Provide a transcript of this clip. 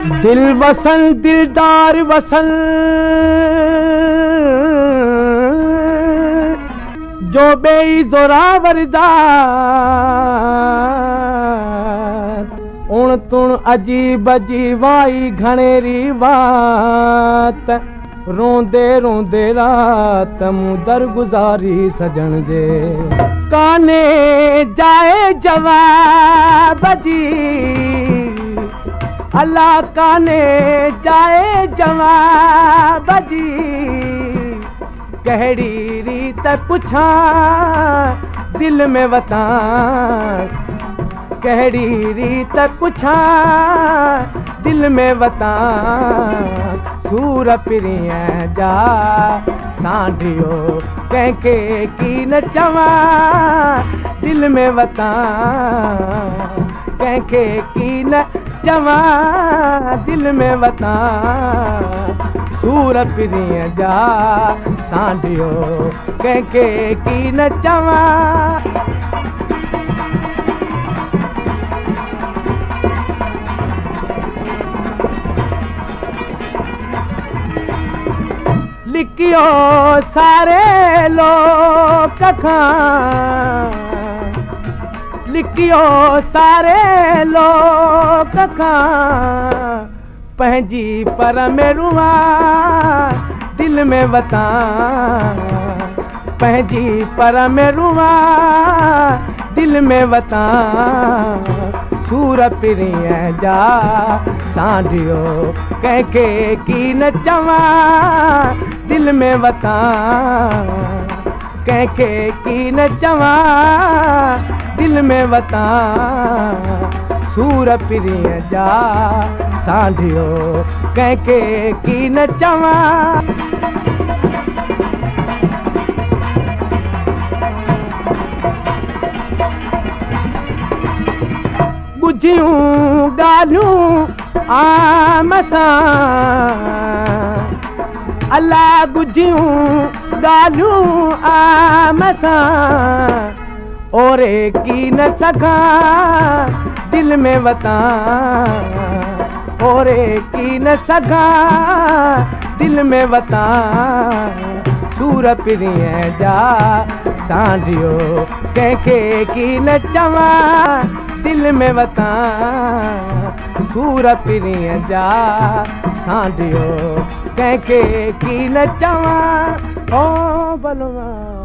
दिल वसन दिलदार वसन जो बेई जोरावर उण तुण अजीब अजीबाई घणेरी बात रोंदे रोंदे रात मूं दरगुजारी सजण जे काने जाए जवाब जी अल्लाह काने जाए जवाब जी कहिड़ी रीत पुछां दिल में वतां कहिड़ी रीत पुछां दिल में वतां सूर पिरीअ जा सांढियो कंहिंखे की न चवां दिल में वतां कंहिंखे की न चवां दिल में वतां सूर पिरीअ जा सांढियो कंहिंखे की न चवां लिखियो सारे लोक खां लिखियो सारे लोक खां पंहिंजी पर में रुआ दिल में वतां पंहिंजी पर में रुआ दिल में वतां सूर पिरीअ जा सांढियो कंहिंखे की न चवां दिल में वतां कंहिंखे की न चवां दिल में वतां सूर पिरीअ जा सांढियो कंहिंखे की न चवां ॿुधियूं ॻाल्हियूं आम सां अलाह ॿुधियूं ॻाल्हियूं आम सां ओरे की न सघां दिल में वतां ओरे की न सघां दिल में वतां सूर पिरीअ जा सांढियो कंहिंखे की न चवां दिल में वतां सूर पिरीअ जा सांढियो कंहिंखे की न चवां ओ बलवान